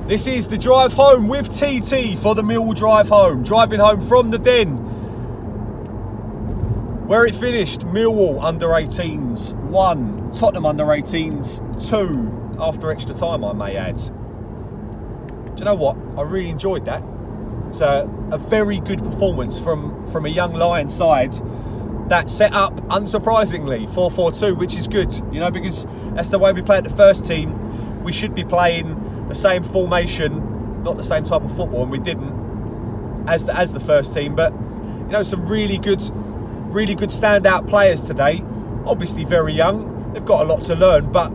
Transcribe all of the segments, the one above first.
This is the drive home with TT for the Millwall drive home. Driving home from the Den, where it finished. Millwall under 18s 1, Tottenham under 18s 2, after extra time, I may add. Do you know what? I really enjoyed that. It's a very good performance from a young Lion side that set up, unsurprisingly, 4-4-2, which is good, you know, because that's the way we play at the first team. We should be playing the same formation, not the same type of football, and we didn't as the first team. But you know, some really good standout players today. Obviously very young, they've got a lot to learn, but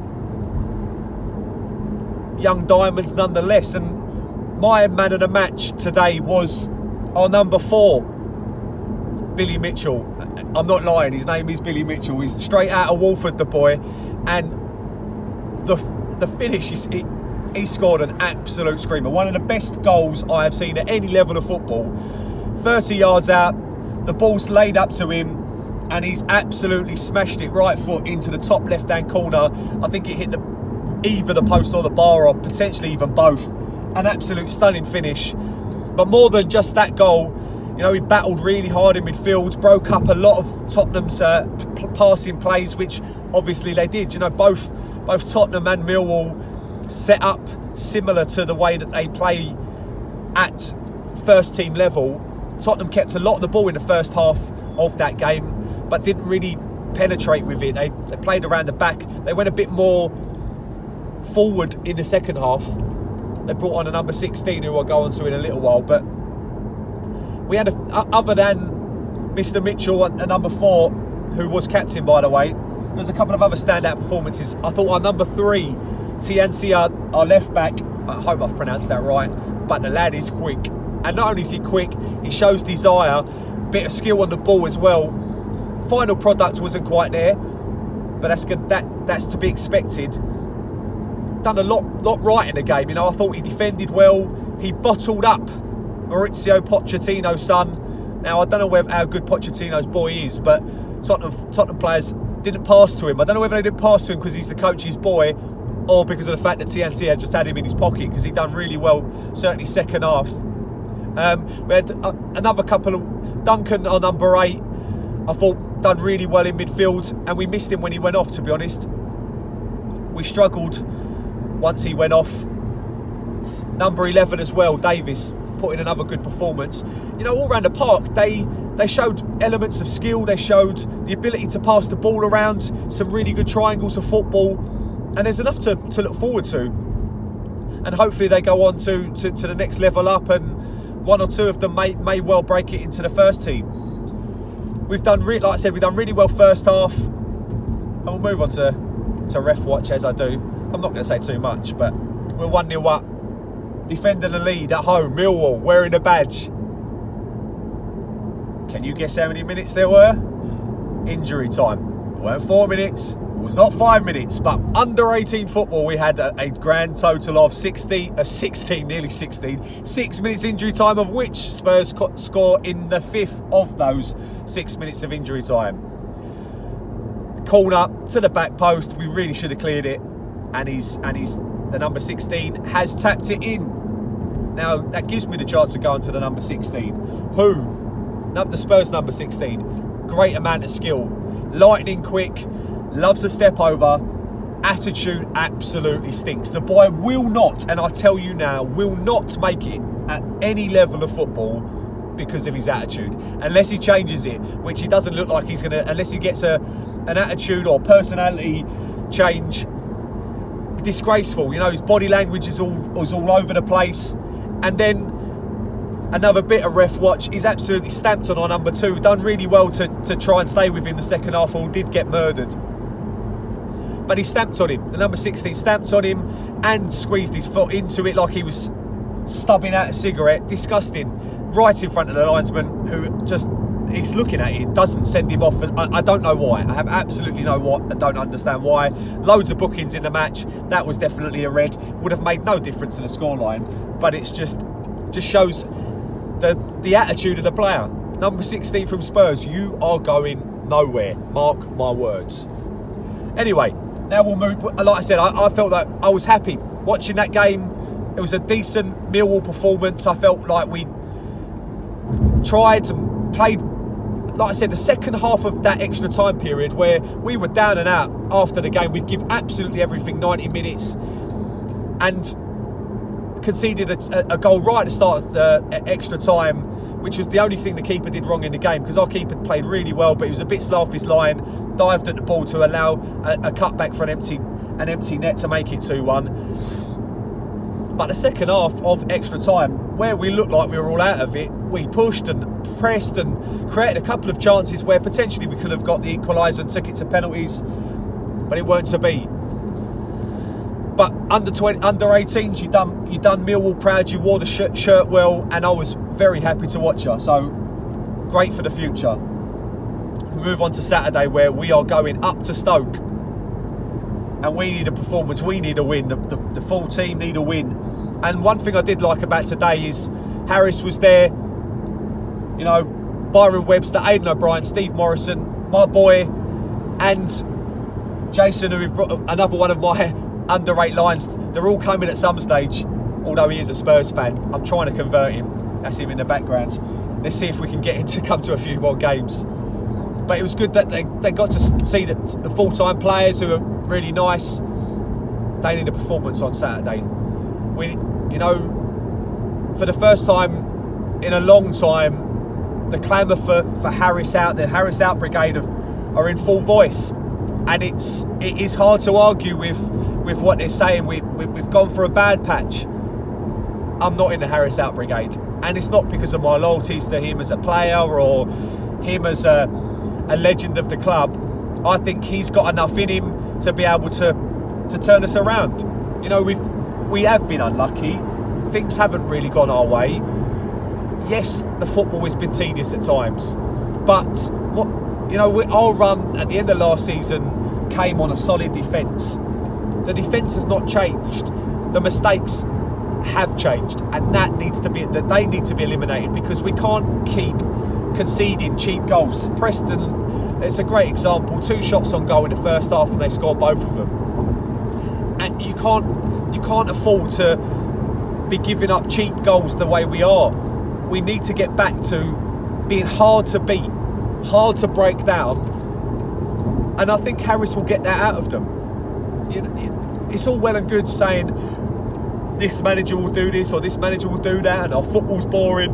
young diamonds nonetheless. And my man of the match today was our number 4, Billy Mitchell. I'm not lying, his name is Billy Mitchell. He's straight out of Walford, the boy, and the finish is. He scored an absolute screamer. One of the best goals I have seen at any level of football. 30 yards out, the ball's laid up to him, and he's absolutely smashed it right foot into the top left-hand corner. I think it hit either the post or the bar, or potentially even both. An absolute stunning finish. But more than just that goal, you know, he battled really hard in midfield, broke up a lot of Tottenham's passing plays, which obviously they did. You know, both Tottenham and Millwall set up similar to the way that they play at first team level. Tottenham kept a lot of the ball in the first half of that game, but didn't really penetrate with it. They played around the back. They went a bit more forward in the second half. They brought on a number 16 who I'll go on to in a little while. But we had, other than Mr. Mitchell and number 4, who was captain, by the way, there's a couple of other standout performances. I thought our number 3, Tiancia, our left back, I hope I've pronounced that right, but the lad is quick. And not only is he quick, he shows desire, bit of skill on the ball as well. Final product wasn't quite there, but that's to be expected. Done a lot right in the game, you know. I thought he defended well. He bottled up Mauricio Pochettino's son. Now, I don't know how good Pochettino's boy is, but Tottenham players didn't pass to him. I don't know whether they didn't pass to him because he's the coach's boy, or because of the fact that TNC just had him in his pocket, because he done really well, certainly second half. We had another couple of... Duncan, our number 8, I thought done really well in midfield, and we missed him when he went off, to be honest. We struggled once he went off. Number 11 as well, Davis, put in another good performance. You know, all around the park, they showed elements of skill. They showed the ability to pass the ball around, some really good triangles of football. And there's enough to look forward to. And hopefully they go on to the next level up, and one or two of them may well break it into the first team. We've done, like I said, we've done really well first half. And we'll move on to ref watch as I do. I'm not going to say too much, but we're 1-0 up. Defending the lead at home. Millwall wearing a badge. Can you guess how many minutes there were? Injury time. It weren't 4 minutes. It was not 5 minutes, but under 18 football, we had a grand total of 6 minutes injury time, of which Spurs score in the 5th of those 6 minutes of injury time. Corner to the back post. We really should have cleared it, and the number 16 has tapped it in. Now that gives me the chance to go on to the number 16, the Spurs number 16. Great amount of skill, lightning quick. Loves a step over. Attitude absolutely stinks. The boy will not, and I tell you now, will not make it at any level of football because of his attitude. Unless he changes it, which he doesn't look like he's going to, unless he gets an attitude or personality change. Disgraceful. You know, his body language is all over the place. And then another bit of ref watch. He's absolutely stamped on our number 2. Done really well to try and stay with him the second half, or did get murdered. But he stamped on him. The number 16 stamped on him and squeezed his foot into it like he was stubbing out a cigarette. Disgusting. Right in front of the linesman, who just, he's looking at it, doesn't send him off. I don't know why. I have absolutely I don't understand why. Loads of bookings in the match. That was definitely a red. Would have made no difference to the scoreline. But it's just shows the attitude of the player. Number 16 from Spurs, you are going nowhere. Mark my words. Anyway, now we'll move. Like I said, I felt that I was happy watching that game. It was a decent Millwall performance. I felt like we tried and played, like I said, the second half of that extra time period where we were down and out after the game. We'd give absolutely everything, 90 minutes, and conceded a goal right at the start of the extra time, which was the only thing the keeper did wrong in the game, because our keeper played really well, but he was a bit slow off his line, dived at the ball to allow a cutback for an empty net to make it 2-1. But the second half of extra time, where we looked like we were all out of it, we pushed and pressed and created a couple of chances where potentially we could have got the equaliser and took it to penalties, but it weren't to be. But under 18s, you done Millwall proud. You wore the shirt well, and I was very happy to watch her. So great for the future. We move on to Saturday, where we are going up to Stoke, and we need a performance. We need a win. The full team need a win. And one thing I did like about today is Harris was there. You know, Byron Webster, Aidan O'Brien, Steve Morrison, my boy, and Jason, who we've brought, another one of my under-8 lines. They're all coming at some stage, although he is a Spurs fan. I'm trying to convert him. That's him in the background. Let's see if we can get him to come to a few more games. But it was good that they got to see the full-time players who are really nice. They need a performance on Saturday. You know, for the first time in a long time, the clamour for Harris out, the Harris out brigade are in full voice, and it is hard to argue with what they're saying. We've gone for a bad patch. I'm not in the Harris out brigade, and it's not because of my loyalties to him as a player or him as a legend of the club. I think he's got enough in him to be able to turn us around. You know, we have been unlucky. Things haven't really gone our way. Yes, the football has been tedious at times, but our run at the end of last season came on a solid defence. The defence has not changed. The mistakes have changed, and they need to be eliminated, because we can't keep conceding cheap goals. Preston, it's a great example. 2 shots on goal in the first half, and they scored both of them. And you can't afford to be giving up cheap goals the way we are. We need to get back to being hard to beat, hard to break down, and I think Harris will get that out of them. It's all well and good saying this manager will do this or this manager will do that, and our football's boring.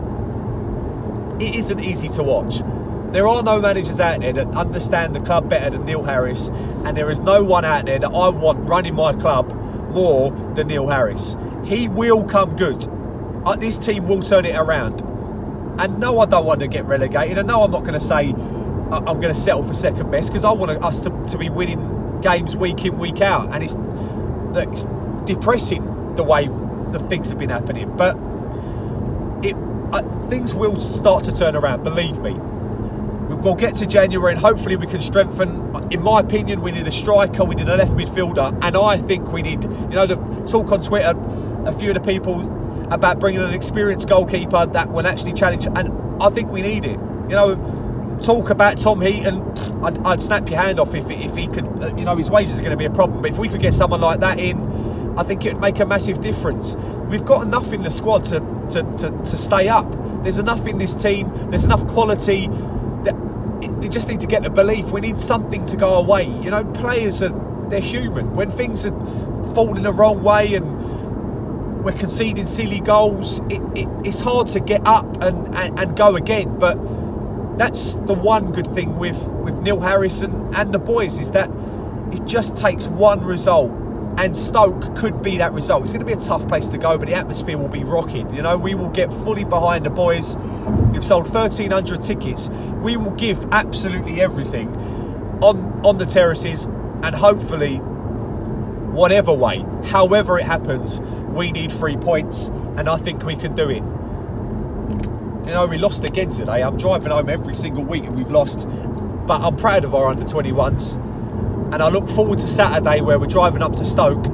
It isn't easy to watch. There are no managers out there that understand the club better than Neil Harris, and there is no one out there that I want running my club more than Neil Harris. He will come good. This team will turn it around. And no, I don't want to get relegated. And no, I'm not going to say I'm going to settle for second best, because I want us to be winning games week in, week out. And it's depressing the way the things have been happening. But things will start to turn around, believe me. We'll get to January and hopefully we can strengthen. In my opinion, we need a striker, we need a left midfielder, and I think we need, the talk on Twitter, a few of the people about bringing an experienced goalkeeper that will actually challenge, and I think we need it. Talk about Tom Heaton, I'd snap your hand off if he could. His wages are going to be a problem, but if we could get someone like that in, I think it would make a massive difference. We've got enough in the squad to stay up. There's enough in this team. There's enough quality. You just need to get the belief. We need something to go away. Players they're human. When things are falling the wrong way and we're conceding silly goals, it's hard to get up and go again. But that's the one good thing with Neil Harrison and the boys, is that it just takes one result, and Stoke could be that result. It's going to be a tough place to go, but the atmosphere will be rocking. We will get fully behind the boys. We've sold 1,300 tickets. We will give absolutely everything on the terraces, and hopefully, whatever way, however it happens, we need 3 points, and I think we can do it. We lost again today. I'm driving home every single week and we've lost, but I'm proud of our under-21s, and I look forward to Saturday where we're driving up to Stoke.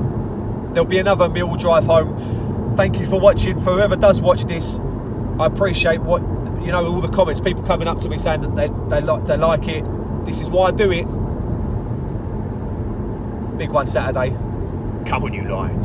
There'll be another Millwall drive home. Thank you for watching. For whoever does watch this, I appreciate all the comments, people coming up to me saying that they like it. This is why I do it. Big one Saturday. Come on, you Lions.